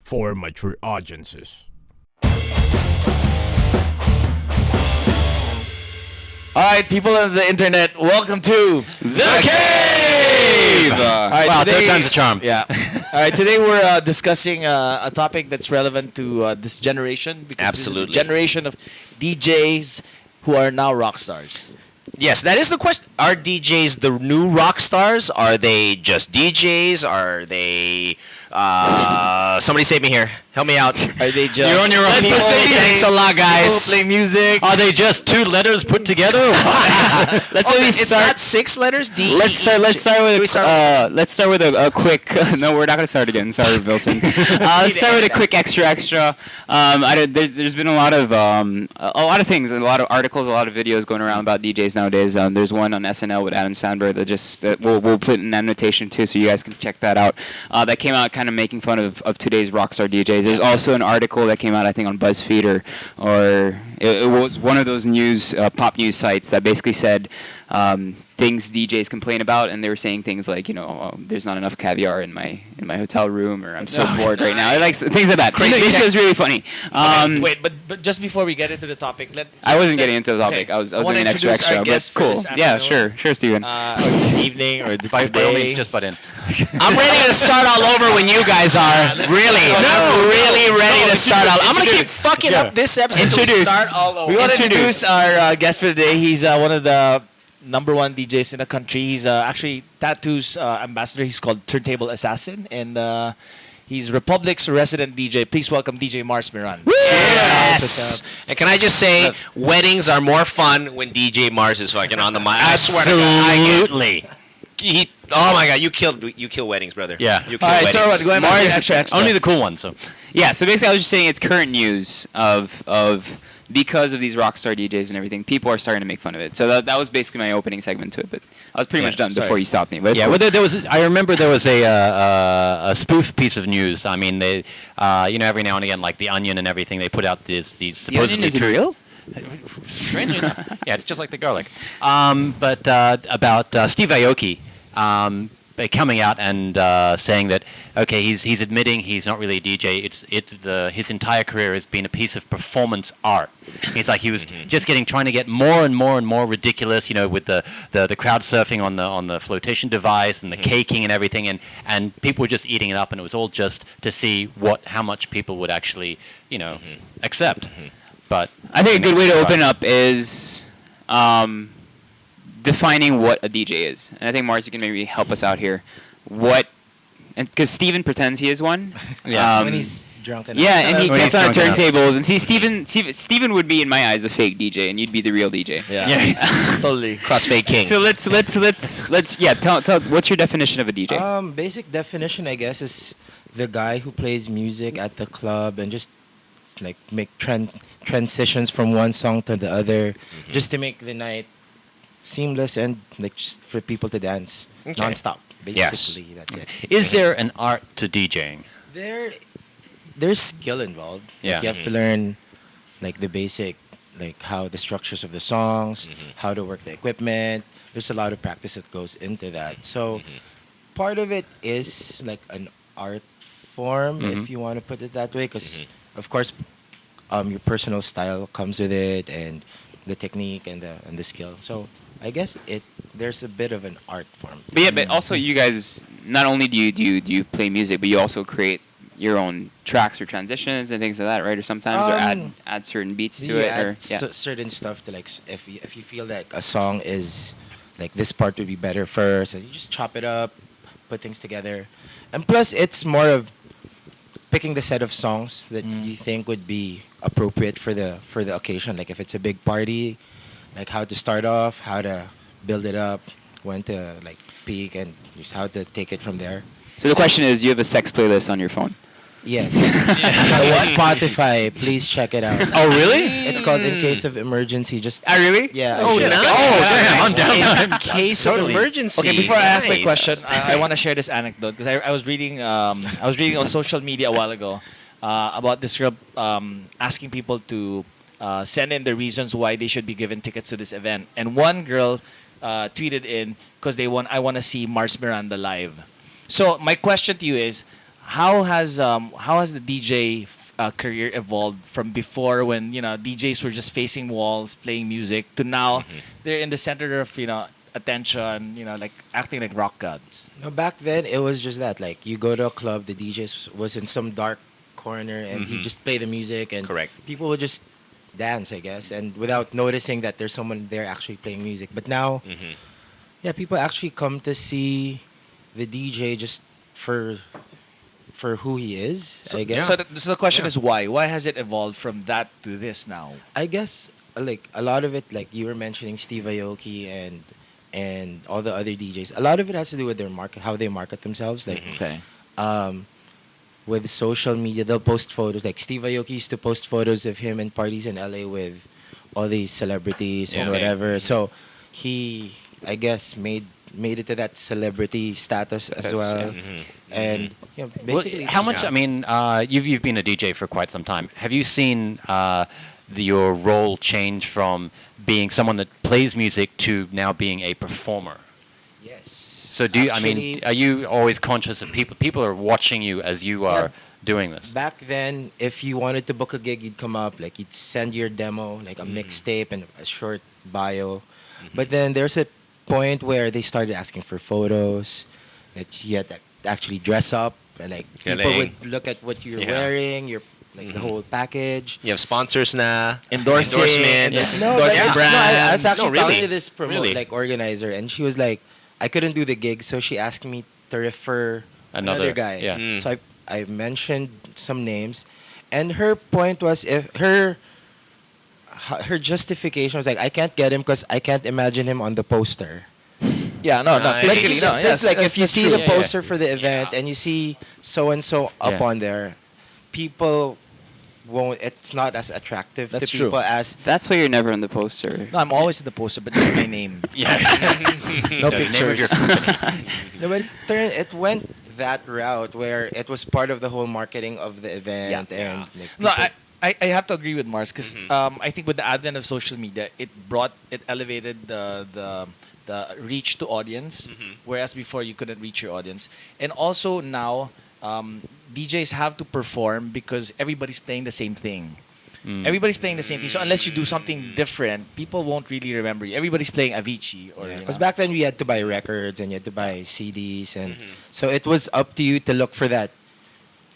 for mature audiences. All right, people of the internet, welcome to The Cave! All right, Wow, today- third time's a charm. Yeah. All right, today we're discussing a topic that's relevant to this generation because Absolutely. this is the generation of DJs who are now rock stars. Yes, that is the question. Are DJs the new rock stars? Are they just DJs? Are they... somebody save me here. Help me out. Are they just You're on your own. people Thanks a lot, people guys. who play music? Are they just two letters put together? Let's it's not 6 letters? D. Let's start with start let's start with a quick. No, we're not gonna start again. Sorry, Wilson. Let's start with a quick extra. There's been a lot of things, a lot of articles, a lot of videos going around about DJs nowadays. There's one on SNL with Adam Sandberg that just we'll put an annotation too, so you guys can check that out. That came out kind of making fun of today's rockstar DJs. There's also an article that came out, I think, on BuzzFeed or it was one of those pop news sites that basically said things DJs complain about, and they were saying things like, there's not enough caviar in my hotel room, or I'm so bored right now. Like things like that. This was really funny. Wait, but just before we get into the topic, I wasn't getting into the topic. Okay. I was I wanna doing an introduce extra, our but guest for cool. this Yeah, afternoon. sure, Steven. or this evening or By all means, just butt in. I'm ready to start all over when you guys are. Really. I'm really ready to start all. I'm going to keep fucking up this episode. Introduce. We want to introduce our guest for today. He's one of the #1 DJs in the country. He's actually Tattoo's ambassador. He's called Turntable Assassin, and he's Republic's resident DJ. Please welcome DJ Mars Miranda. Yes. And can I just say, weddings are more fun when DJ Mars is fucking on the mic. I swear to God. Absolutely. Oh my God, you kill weddings, brother. Yeah. You kill All right, weddings. so what, go ahead, Mars- extra. Only the cool ones. So Yeah, so basically I was just saying it's current news of because of these rockstar DJs and everything, people are starting to make fun of it. So that was basically my opening segment to it, but I was pretty much done before you stopped me. But it's yeah, cool. well, there was. I remember there was a spoof piece of news. I mean, they, every now and again, like the Onion and everything, they put out these The supposedly Onion, is it true. real? Strangely enough, yeah, it's just like the garlic. But about Steve Aoki coming out and saying that okay, he's admitting he's not really a DJ. His entire career has been a piece of performance art. He's like he was just trying to get more and more and more ridiculous, with the crowd surfing on the flotation device and the caking and everything, and people were just eating it up, and it was all just to see how much people would actually accept. But I think a good way to open up is defining what a DJ is. And I think Mars, you can maybe help us out here. Because Steven pretends he is one. Yeah. When he's drunk enough. Yeah, and he When gets he's on drunk enough. turntables. And see, Steven would be in my eyes a fake DJ, and you'd be the real DJ. Yeah, totally. Crossfade King. So let's tell what's your definition of a DJ? Basic definition, I guess, is the guy who plays music at the club and just like make transitions from one song to the other, just to make the night seamless and like just for people to dance nonstop. Basically, that's it. is there an art to DJing? There's skill involved. Yeah. Like you have to learn like the basic, like how the structures of the songs, how to work the equipment. There's a lot of practice that goes into that. So part of it is like an art form, if you want to put it that way, because of course your personal style comes with it, and the technique and the skill. So I guess there's a bit of an art form. But yeah, but also you guys, not only do you play music, but you also create your own tracks or transitions and things like that, right? Or sometimes or add certain beats to it, add or certain stuff to like if you feel like a song is like this part would be better first, and you just chop it up, put things together, and plus it's more of picking the set of songs that you think would be appropriate for the occasion. Like if it's a big party, like how to start off, how to build it up, when to like peak, and just how to take it from there. So the question is, you have a sex playlist on your phone? Yes. On Spotify, please check it out. Oh, really? It's called In Case of Emergency. Just Really? yeah. Oh, yeah. nice. damn, I'm down. In case of emergency. Okay, before I ask my Nice. question, I want to share this anecdote because I was reading on social media a while ago about this girl asking people to send in the reasons why they should be given tickets to this event, and one girl tweeted in because I want to see Mars Miranda live. So my question to you is, how has the DJ career evolved from before when DJs were just facing walls playing music to now they're in the center of attention, like acting like rock gods. No, back then it was just that. Like you go to a club, the DJ was in some dark corner, and he just play the music, and Correct. people would just dance, I guess, and without noticing that there's someone there actually playing music. But now, yeah, people actually come to see the DJ just for who he is. I guess. So the question is why? Why has it evolved from that to this now? I guess like a lot of it, like you were mentioning Steve Aoki and all the other DJs. A lot of it has to do with their market, how they market themselves. Like Okay. with social media, they'll post photos. Like Steve Aoki used to post photos of him in parties in LA with all these celebrities and Yeah. whatever. So he, I guess, made it to that celebrity status as well. And basically, how it's much? just- I mean, you've been a DJ for quite some time. Have you seen your role change from being someone that plays music to now being a performer? Yes. So do you, I mean, Actually, are you always conscious of people? People are watching you as you are doing this. back then, if you wanted to book a gig, you'd come up, like you'd send your demo, like a mixtape and a short bio. But then there's a point where they started asking for photos, that you had to actually dress up, and like people Galing. would look at what you're Yeah. wearing, your like the whole package. You have sponsors now. Endorsements. Endorsements. No, Endorse but your it's- brand. no, I was actually No, really? talking to this Really? like organizer, and she was like, I couldn't do the gig, so she asked me to refer another guy. yeah. Mm. So I mentioned some names, and her point was if her justification was like, I can't get him because I can't imagine him on the poster. Yeah, no, Nice. physically, no. It's Yes, like that's- if you that's see true. the Yeah, yeah. poster for the event and you see so and so up Yeah. on there, people won't. It's not as attractive That's to true. people as That's why you're never on the poster. No, I'm always in the poster, but this is my name. Yeah. No The name of your pictures. company. no, but it went that route where it was part of the whole marketing of the event and like, No, people- I have to agree with Mars because I think with the advent of social media, it elevated the reach to audience, whereas before you couldn't reach your audience, and also now DJs have to perform because everybody's playing the same thing. Everybody's playing the same thing. So unless you do something different, people won't really remember you. Everybody's playing Avicii or because back then we had to buy records and you had to buy CDs, and so it was up to you to look for that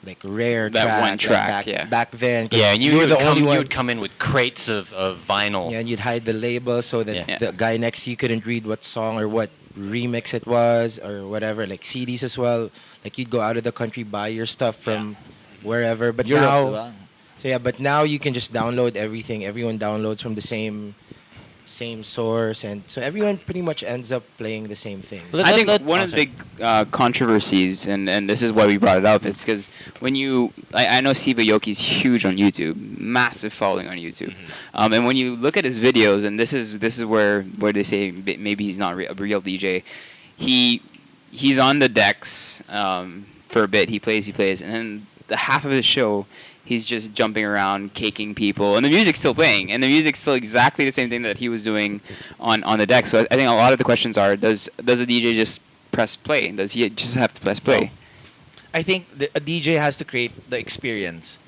like rare That track, one like, track, back then. 'cause Yeah, and you were would the come, only you one. would come in with crates of vinyl. Yeah, and you'd hide the label so that Yeah. the guy next to you couldn't read what song or what remix it was or whatever. Like CDs as well. Like you'd go out of the country, buy your stuff from wherever. But Europe, now, diba? so yeah, but now you can just download everything. Everyone downloads from the same source, and so everyone pretty much ends up playing the same things. Let- I think let- one oh, of the big controversies, and this is why we brought it up, it's because when I know Steve Aoki's huge on YouTube, massive following on YouTube, and when you look at his videos, and this is where they say maybe he's not a real DJ, he's on the decks for a bit, he plays, and then the half of his show, he's just jumping around, caking people, and the music's still playing, and the music's still exactly the same thing that he was doing on the deck. So I think a lot of the questions are: Does a DJ just press play? Does he just have to press play? No. I think a DJ has to create the experience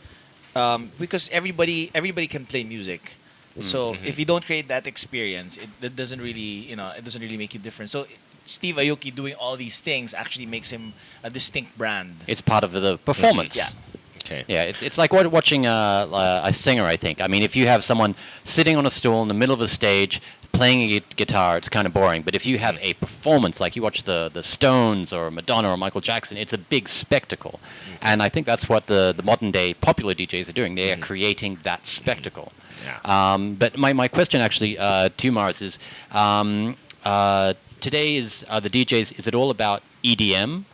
because everybody can play music. So if you don't create that experience, it doesn't really it doesn't really make you different. So Steve Aoki doing all these things actually makes him a distinct brand. It's part of the performance. Yeah. Okay. Yeah, it's like watching a singer, I think. I mean, if you have someone sitting on a stool in the middle of a stage playing a guitar, it's kind of boring. But if you have a performance, like you watch the Stones or Madonna or Michael Jackson, it's a big spectacle. And I think that's what the modern day popular DJs are doing. They are creating that spectacle. Yeah. But my question actually to Mars is, today are the DJs, is it all about EDM?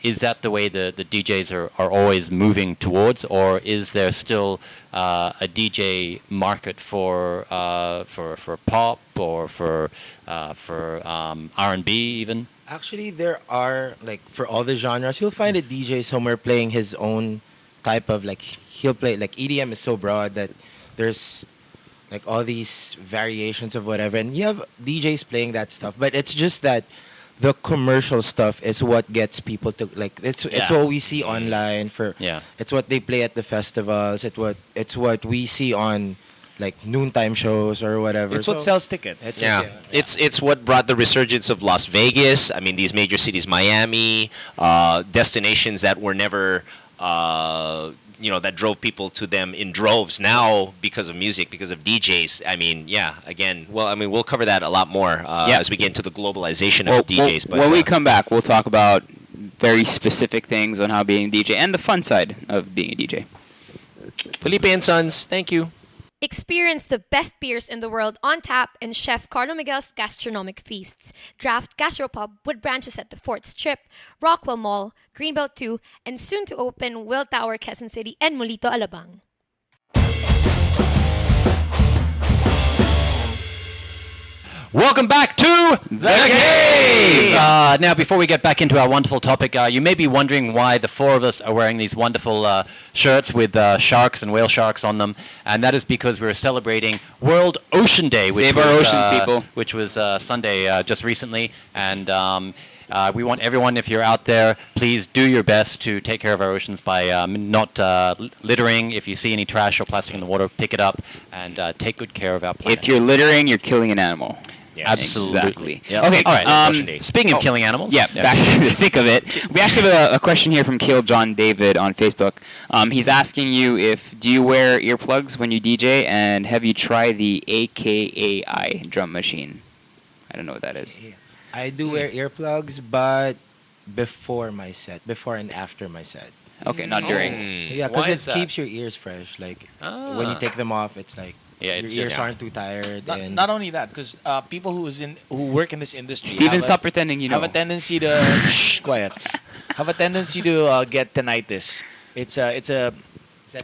Is that the way the DJs are always moving towards, or is there still a DJ market for pop or for R&B even? Actually, there are like for all the genres, you'll find a DJ somewhere playing his own type of like he'll play like EDM is so broad that there's like all these variations of whatever, and you have DJs playing that stuff. But it's just that the commercial stuff is what gets people to like. It's Yeah. what we see online for. Yeah. It's what they play at the festivals. It's what we see on like noontime shows or whatever. It's what So sells tickets. it's- Yeah. yeah. It's what brought the resurgence of Las Vegas. I mean, these major cities, Miami, destinations that were never, that drove people to them in droves. Now, because of music, because of DJs. I mean, yeah. Again, well, I mean, we'll cover that a lot more as we get into the globalization of DJs. But when we come back, we'll talk about very specific things on how being a DJ and the fun side of being a DJ. Felipe and Sons, thank you. Experience the best beers in the world on tap in Chef Carlo Miguel's gastronomic feasts. Draft Gastropub with branches at the Fort Strip, Rockwell Mall, Greenbelt 2, and soon to open Will Tower, Quezon City, and Molito, Alabang. Welcome back to The Cave! Now, before we get back into our wonderful topic, you may be wondering why the four of us are wearing these wonderful shirts with sharks and whale sharks on them, and that is because we're celebrating World Ocean Day, which Save was, our oceans, people. Which was Sunday just recently, and we want everyone, if you're out there, please do your best to take care of our oceans by not littering. If you see any trash or plastic in the water, pick it up and take good care of our planet. If you're littering, you're killing an animal. Yes. Absolutely. Exactly. Yeah. Okay. All right. Ocean Day. Speaking of killing animals. Yeah, back to the thick of it. We actually have a question here from Kill John David on Facebook. He's asking you do you wear earplugs when you DJ, and have you tried the AKAI drum machine? I don't know what that is. I do wear earplugs, but before and after my set. Okay, not during. Yeah, because Why it is that? keeps your ears fresh. Like when you take them off, it's like Yeah, your it's ears just- aren't too tired. Not, and not only that, because people who work in this industry Steven, have stop pretending you know. have a tendency to shh, quiet. Have a tendency to get tinnitus. It's a Is that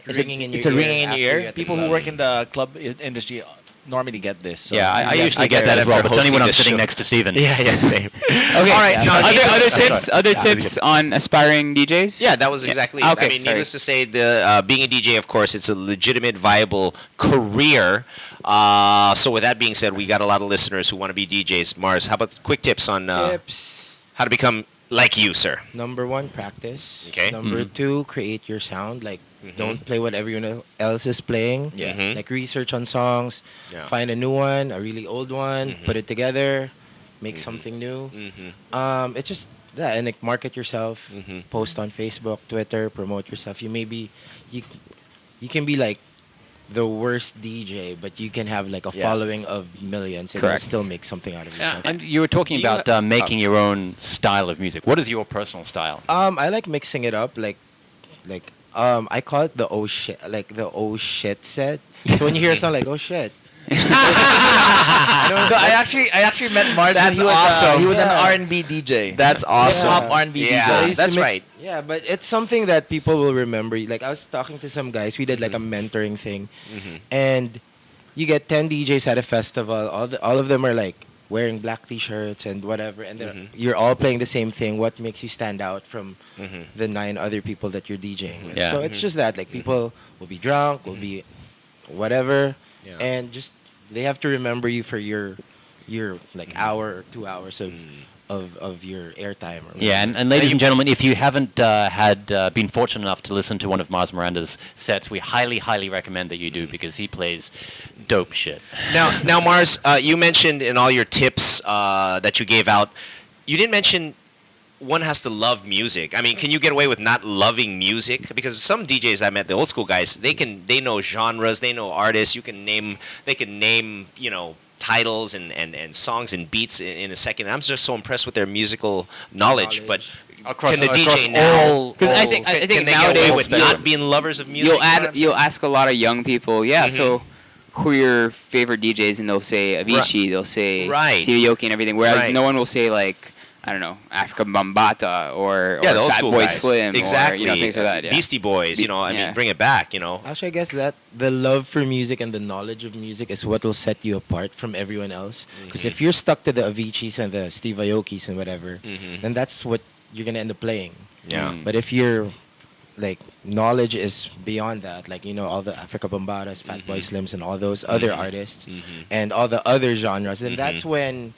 it's ringing a, in your it's a ear ringing in after your you're ear. at the People who club? work in the club industry normally get this. So Yeah, I you usually have to get that as well, after but it's only when I'm hosting sitting this next to Steven. Yeah, same. Okay. All right. Yeah. Now, Other needless- tips? Other Yeah. tips on aspiring DJs? Yeah, that was exactly it. Okay, I mean, sorry. needless to say, the being a DJ, of course, it's a legitimate, viable career. So with that being said, we got a lot of listeners who want to be DJs. Mars, how about quick tips on Tips. how to become like you, sir? Number 1, practice. Okay. Number 2, create your sound. Like don't play what everyone else is playing. Yeah. Mhm. Like research on songs. Yeah. Find a new one, a really old one. Put it together. Make something new. It's just that, and like market yourself. Post on Facebook, Twitter, promote yourself. You can be like the worst DJ, but you can have like a Yeah. following of millions, and Correct. you'll still make something out of yourself. And you were talking Do you about making your own style of music. What is your personal style? I like mixing it up, like, I call it the oh shit set. So when you hear a song like oh shit, I actually met Mars. That's and he was, awesome. He was an Yeah. R&B DJ. That's awesome. Top R&B Yeah. I DJ. used to that's make- right. Yeah, but it's something that people will remember. Like I was talking to some guys, we did like a mentoring thing, and you get 10 DJs at a festival. All of them are like wearing black T-shirts and whatever, and you're all playing the same thing. What makes you stand out from the 9 other people that you're DJing with? Yeah. So it's just that like people will be drunk, will be whatever, Yeah. and just they have to remember you for your like hour or 2 hours of your airtime. Or Yeah, and ladies and gentlemen, if you haven't been fortunate enough to listen to one of Mars Miranda's sets, we highly, highly recommend that you do because he plays dope shit. Now, Mars, you mentioned in all your tips that you gave out, you didn't mention one has to love music. I mean, can you get away with not loving music? Because some DJs I met, the old school guys, they know genres, they know artists. They can name, titles and songs and beats in a second. I'm just so impressed with their musical knowledge. But Across- can the across DJ now? Because I think can they get away nowadays with not being lovers of music? you'll ask a lot of young people, so who are your favorite DJs, and they'll say Avicii, they'll say Right. Stevie Aoki and everything, whereas Right. no one will say like, I don't know, Africa Bambaataa or the old Fat school Boy guys. Slim Exactly. or things like that. Yeah. Beastie Boys, I Yeah. mean, bring it back, Actually, I guess that the love for music and the knowledge of music is what will set you apart from everyone else. Because if you're stuck to the Aviciis and the Steve Aokis and whatever, then that's what you're gonna end up playing. Yeah. But if your like knowledge is beyond that, like all the Africa Bambatas, Fatboy Slims, and all those other artists, and all the other genres, then that's when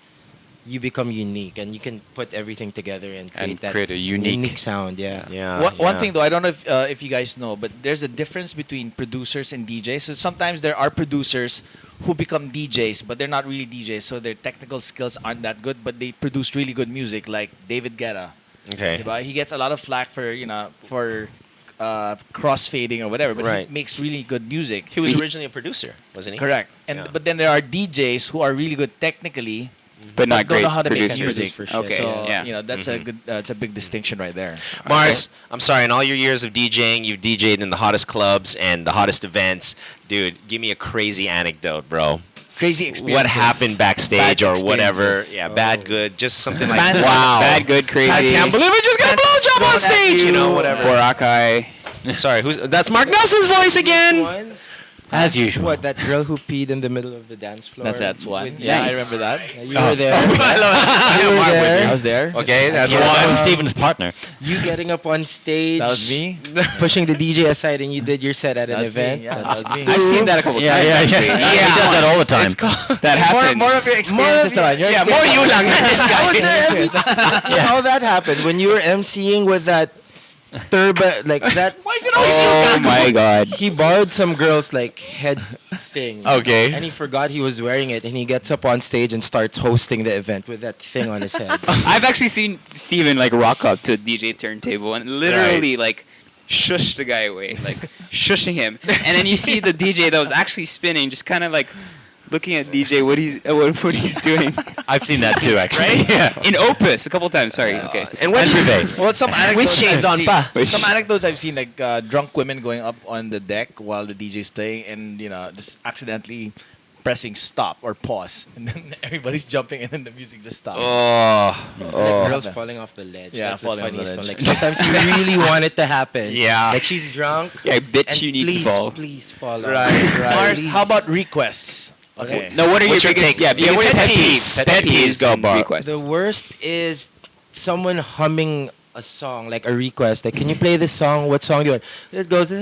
you become unique and you can put everything together and create And that create a unique- sound. Yeah. Yeah. One thing though, I don't know if you guys know, but there's a difference between producers and DJs. So sometimes there are producers who become DJs, but they're not really DJs, so their technical skills aren't that good, but they produce really good music, like David Guetta. Okay. Diba? He gets a lot of flack for crossfading or whatever, but Right. he makes really good music. He was originally a producer, wasn't he? Correct. And Yeah. but then there are DJs who are really good technically, but not don't great know how to make producers. music. For sure. Okay, So yeah. that's a good, it's a big distinction right there. Mars, I'm sorry. In all your years of DJing, you've DJed in the hottest clubs and the hottest events. Dude, give me a crazy anecdote, bro. Crazy experience. What happened backstage Bad or whatever? experiences. Yeah, bad, good, just something like Bad- wow. Bad, good, crazy. I can't believe I just got a blowjob on stage. You know, whatever. Boracay. Sorry, that's Mark Nelson's voice again. One, As usual. what, that girl who peed in the middle of the dance floor? That's one. With- Yeah, I Nice. remember that. Yeah, you were there. I love it. You were Mark with there. I was there. Okay, that's Yeah, one. I'm Steven's partner. You getting up on stage. That was me. Pushing the DJ aside and you did your set at an That was me. event. Yeah, that was me. I've seen that a couple times. actually. He does that all the time. That happens. More of your experiences naman. Your Yeah, more you lang. Not this I guy. was there every How that happened when you were emceeing with that turban, like that. Why is it always you? Oh my god. He borrowed some girl's like head thing. Okay. And he forgot he was wearing it, and he gets up on stage and starts hosting the event with that thing on his head. I've actually seen Steven like rock up to a DJ turntable and literally like shush the guy away, like shushing him. And then you see the DJ that was actually spinning, just kind of like looking at DJ what he's doing. I've seen that too, actually. Yeah. In Opus a couple times. Sorry. Okay. And when Well, some anecdotes shades I've on seen- pa? Some anecdotes I've seen, like drunk women going up on the deck while the DJ's playing, and just accidentally pressing stop or pause, and then everybody's jumping, and then the music just stops. Like girls falling off the ledge. Yeah, That's the falling off the funniest one. ledge. Like sometimes you really want it to happen. Yeah. Like she's drunk. Yeah, I bet And you need please, to fall. please fall off. Right, Mars, Please. how about requests? Okay. That's- No, what are What's your your biggest? take? Yeah, Yeah, what are biggest your pet peeves? Pet peeves, go, and Bar. requests. The worst is someone humming a song, like a request. Like, can you play this song? What song do you want? It goes. So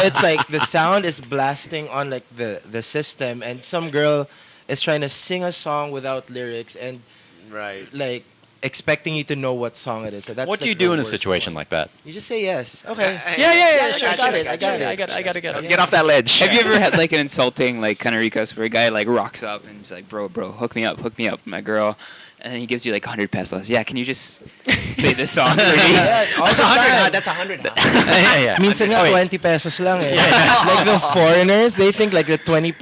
it's like the sound is blasting on like the system, and some girl is trying to sing a song without lyrics and Right. like expecting you to know what song it is. So that's What do like you the do in a worst situation one. like that? You just say yes. Okay. Yeah, I got it. I got it. I got it. Get off that ledge. Have you ever had like an insulting like kind of request where a guy like rocks up and he's like, bro, hook me up, my girl, and then he gives you like 100 pesos. Yeah, can you just play this song for me? Yeah, all That's the 100. time. That's 100. yeah. Minsan nga, 20 pesos lang eh. Like the foreigners, they think like the 20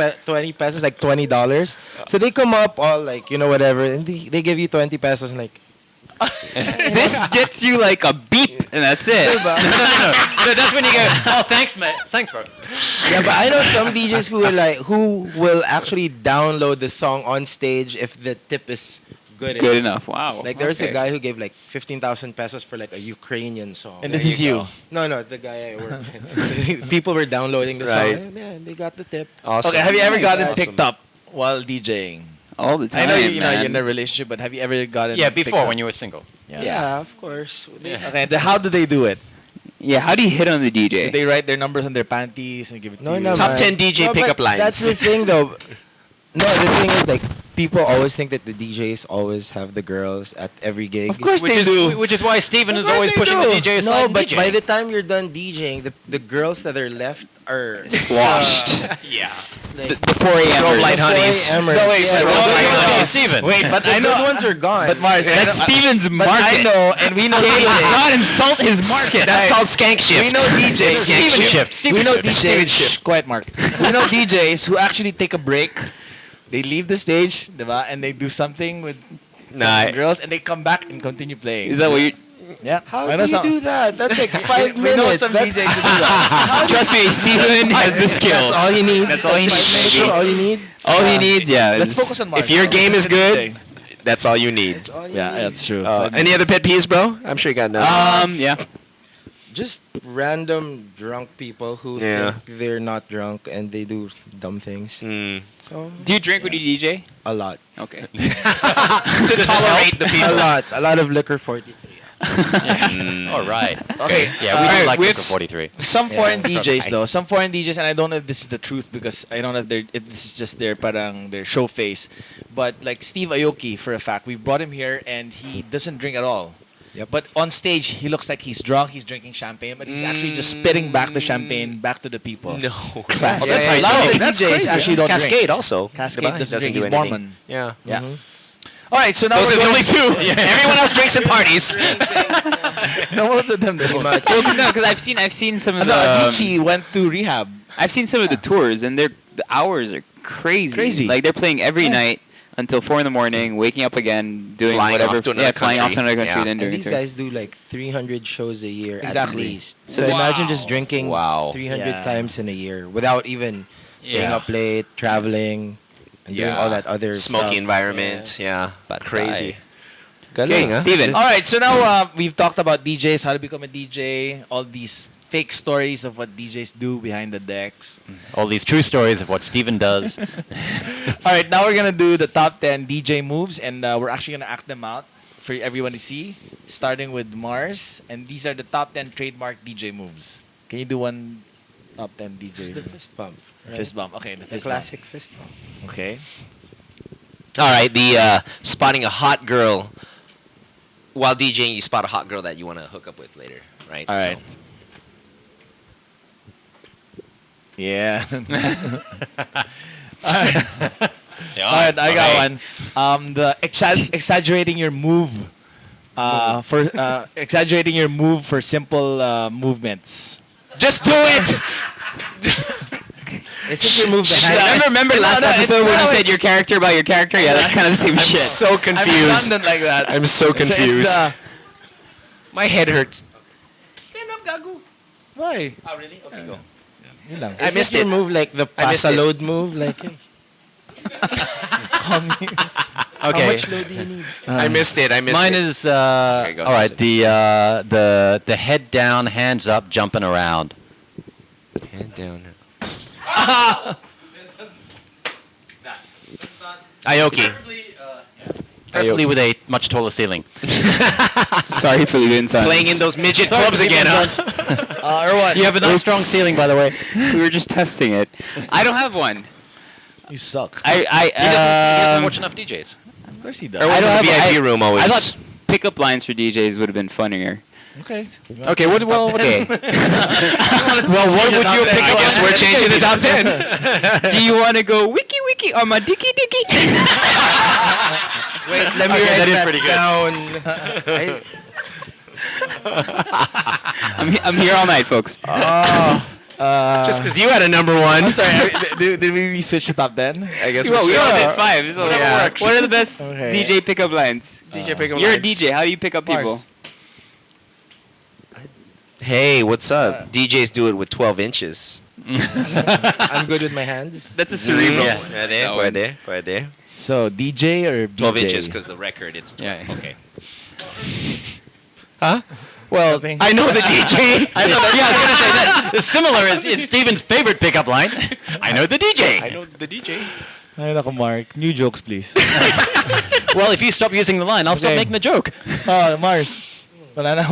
pesos, like $20. So they come up all like, whatever, and they give you 20 pesos and like, This gets you like a beep, and that's it. No, that's when you go, oh, thanks, mate. Thanks, bro. yeah, but I know some DJs who will actually download the song on stage if the tip is good Good enough. Wow. Like there's a Okay. guy who gave like 15,000 pesos for like a Ukrainian song. And this is you. No, the guy I work with. So people were downloading the Right. song. Yeah, they got the tip. Awesome. Okay, have you ever Nice. gotten Awesome. picked up while DJing? All the time. I know you're man. in a relationship, but have you ever gotten Yeah, picked before up? when you were single. Yeah, of course. Okay, then how do they do it? Yeah, how do you hit on the Do DJ? they write their numbers on their panties and give it to No, you? no, Top man. 10 DJ No, pickup but lines. That's the thing, though. No, the thing is, like, people always think that the DJs always have the girls at every gig. Of course Which they is, do. Which is why Steven Of is course always they pushing do. the DJ aside. No, and but DJing. by the time you're done DJing, the girls that are left are Washed. yeah. like, The 4 a.m. Strobe light honeys. Emers. No, wait, Yeah, Strobe the light good honeys. ones- Steven. Wait, but The I know. good ones are gone. But Mars, That's Steven's But I market. know, and we know Let's DJs. not insult his market. That's called skank shift. We know DJs. Steven shift. We know Steven DJs. shift. Shh, quiet, Mark. We know DJs who actually take a break. They leave the stage, diba? And they do something with Nah. some girls, and they come back and continue playing. Is that what you? Yeah. How I do know you some. do that? That's like 5 We minutes. know some That's- DJs who do that. Trust me, Steven has the skill. That's all he needs. That's all he 5 needs, minutes baby. is all you need. All he needs, yeah. Let's is- focus on Mars. If your now. game is Let's good, DJ. that's all you need. That's all you Yeah, need. that's true. Any other pet peeves, bro? I'm sure you got none. Yeah. Just random drunk people who Yeah. think they're not drunk and they do dumb things. Mm. So Do you drink when you DJ? a lot. Okay. To tolerate the people. A lot of liquor 43. All right. Okay. Yeah, we Alright, do like with Disco 43. Some foreign DJs though, Nice. some foreign DJs, and I don't know if this is the truth because I don't know if this is just their show face, but like Steve Aoki for a fact, we brought him here and he doesn't drink at all. Yep. But on stage, he looks like he's drunk. He's drinking champagne, but he's actually just spitting back the champagne back to the people. No. Class. Oh, That's yeah, a lot of the that's DJs crazy. actually don't Cascade drink. also. Cascade Diba? He doesn't drink. do He's anything. Mormon. Yeah. Yeah. All right, so now Those we're are the going only two. Everyone else drinks and parties. No, most of them Pretty don't. much. No, because I've seen some of No, the Avicii went to rehab. I've seen some of the tours, and the hours are crazy. Crazy. Like they're playing every night until 4 in the morning, waking up again, doing Flying whatever. off to another flying off to country. another country, Yeah. then And doing these tour. guys do like 300 shows a year Exactly. at least. So imagine just drinking Wow. 300 Yeah. times in a year without even staying Yeah. up late, traveling, and doing Yeah. all that other Smoky stuff. environment. Yeah. Crazy. Okay, Galing, huh? Steven. All right, so now we've talked about DJs, how to become a DJ, all these fake stories of what DJs do behind the decks. All these true stories of what Steven does. All right, now we're gonna do the top 10 DJ moves, and we're actually gonna act them out for everyone to see, starting with Mars. And these are the top 10 trademark DJ moves. Can you do one top 10 DJ? It's the fist bump. Right? Fist bump. Okay, the The fist classic fist bump. bump. Okay. All right. The spotting a hot girl while DJing. You spot a hot girl that you want to hook up with later, right? All right. Yeah. All right. All right, I got one. The exaggerating your move. For exaggerating your move for simple movements. Just do it. Isn't your move the hand? Remember last no, episode it's- when you no, said it's- your character about your character? Yeah, that's kind of the same I'm shit. so I'm confused. redundant like that. I'm so It's confused. the- My head hurts. Stand up, gago. Why? Oh really? Okay, go. Yun lang. I missed your it. move like the I missed pasta it. load move? Like, hey, how Okay. much load do you need? I missed it. I missed Mine it. is Okay, go all right. ahead. The head down, hands up, jumping around. Head down. Aoki. Preferably with a much taller ceiling. Sorry for the insides. Playing in those midget clubs again, huh? Erwan, You have a nice strong ceiling, by the way. We were just testing it. I don't have one. you suck. He doesn't watch enough DJs. Of course he Or does. I what's don't in the have- VIP room always? I thought pickup lines for DJs would have been funnier. Okay. Okay, well, Okay. well, what would you pick I up? guess we're changing the top 10. Do you want to go wiki wiki on my dicky dicky? Wait, let me Okay, write that is that pretty good. down. I'm here all night, folks. Just because you had a number one. I'm sorry. Did we switch to top 10? I guess Well, we should. all did 5. So Whatever yeah. works. What are the best Okay. DJ pickup lines? DJ pickup You're a lines. DJ. How do you pick up people? Mars. Hey, what's up? DJs do it with 12 inches. I'm good with my hands. That's a cerebral. Yeah. Puede. So DJ or BJ? 12 inches because the record it's 12. Yeah. Okay. Huh? Well, I know the DJ. I know that, yeah, I was gonna say that. The similar is Steven's favorite pickup line. I know the DJ. I know the DJ. Ay, nako, Mark. New jokes, please. Well, if you stop using the line, I'll stop Okay. making the joke. Oh, Mars. Wala na.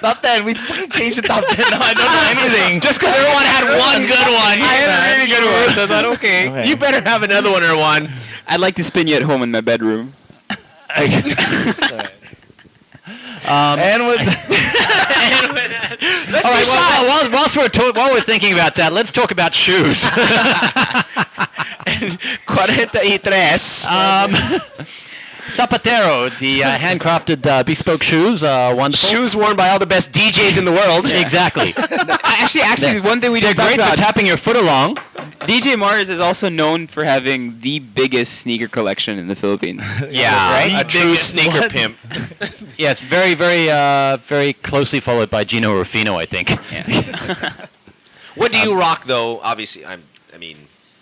Top 10. We fucking changed the top 10 now. I don't know anything. Just because everyone had one good one. I had a really good one, so I thought, okay. Okay. You better have another one or one. I'd like to spin you at home in my bedroom. And with Let's All right. do Well, shots. while we're thinking about that, let's talk about shoes. 43. Zapatero, the handcrafted bespoke shoes, wonderful. Shoes worn by all the best DJs in the world. Exactly. Actually, one thing we They're didn't talk great for about. tapping your foot along. DJ Mars is also known for having the biggest sneaker collection in the Philippines. Yeah, Right? a true Biggest sneaker what? pimp. Yes, very, very closely followed by Gino Rufino, I think. What do you rock though? Obviously, I mean,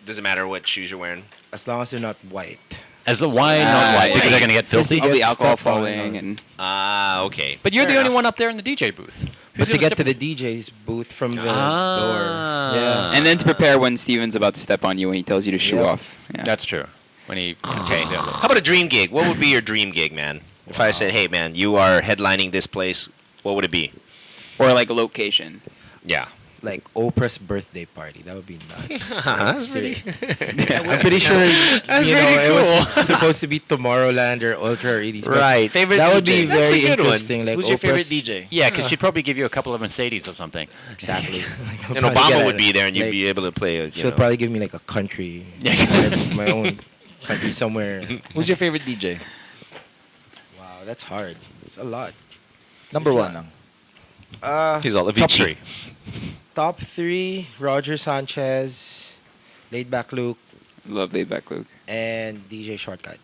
doesn't matter what shoes you're wearing. As long as they're not white. As the wine, not white, because they're going to get filthy. You All the get alcohol stepped on falling or- and Ah, okay. But you're Fair the only enough. one up there in the DJ booth. But to gonna get step- to the DJ's booth from the Ah. door. Yeah. and then to prepare when Steven's about to step on you when he tells you to shoe Yep. off. Yeah. That's true. When he Okay. How about a dream gig? What would be your dream gig, man? If I said, hey man, you are headlining this place, what would it be? Or like a location. Yeah. Like Oprah's birthday party. That would be nuts. That's pretty. I'm pretty sure it was supposed to be Tomorrowland or Ultra or 80s. but Right. Favorite That would DJ? be That's a very good one. interesting. Like Who's your favorite Oprah's- DJ? Yeah, because she'd probably give you a couple of Mercedes or something. Exactly. And Obama would be there, and you'd like, be able to play. She'll probably give me like a country, my own country somewhere. Who's your favorite DJ? Wow, that's hard. It's a lot. Number one. lang. He's all Top three. Top 3: Roger Sanchez, Laid Back Luke, Love Laid Back Luke. and DJ Shortcut.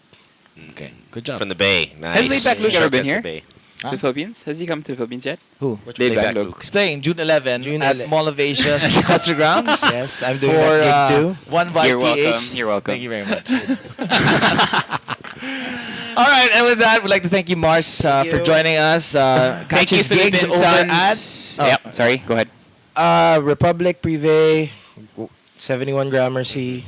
Okay, good job. From the Bay. Nice. Laid Back Luke ever been Shortcuts the here? Bay. Huh? The Philippines? Has he come to the Philippines yet? Who? Which Laid one? Back Luke. He's playing June 11 June at 11. Mall of Asia, Custer Grounds. Yes, I'm doing For that gig too. one by You're welcome. PH. You're welcome. Thank you very much. All right, and with that, we'd like to thank you, Mars, for you. joining us. Catch Thank you, his gigs Philippine over at. Sons. Oh. Yep. Sorry. Go ahead. Republic Privé, 71 Gramercy.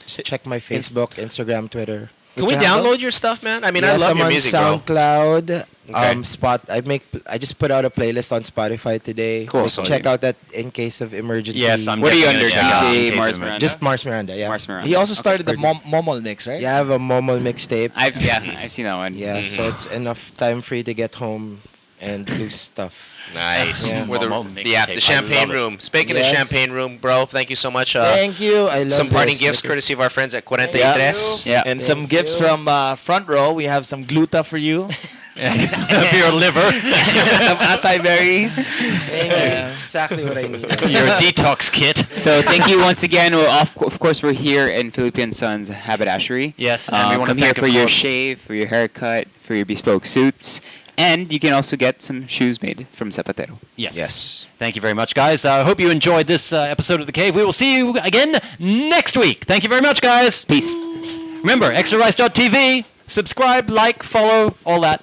Just check my Facebook, Instagram, Twitter. Can we What's your handle? download your stuff, man? I mean, Yes, I love I'm your on music, bro. SoundCloud. Okay. I just put out a playlist on Spotify today. Cool. Like, check out that In Case of Emergency. Yes, I'm What are you definitely under? gonna check out DJ in case Mars of Miranda? Just Mars Miranda, yeah. Mars Miranda. He also started the pretty Momol mix, right? Yeah, I have a Momol mixtape. I've seen that one. Yeah, so it's enough time for you to get home and do stuff. Nice. Yeah. Where Momo the mixtape. I champagne love it. room. Speaking of Yes. champagne room, bro, thank you so much. Thank you. I love Some parting this. gifts Like, courtesy of our friends at 43. Yeah. And some Thank gifts you. from front row. We have some gluta for you. For your liver. Some acai berries. Thank you. Exactly what I need. Your detox kit. So thank you once again. Well, of course, we're here in Philippine Sons Haberdashery. Yes, and we want to come here thank for of your course- shave, for your haircut, for your bespoke suits, and you can also get some shoes made from Zapatero. Yes. Yes. Thank you very much, guys. I hope you enjoyed this episode of The Cave. We will see you again next week. Thank you very much, guys. Peace. Remember, extrarice.tv. Subscribe, like, follow, all that.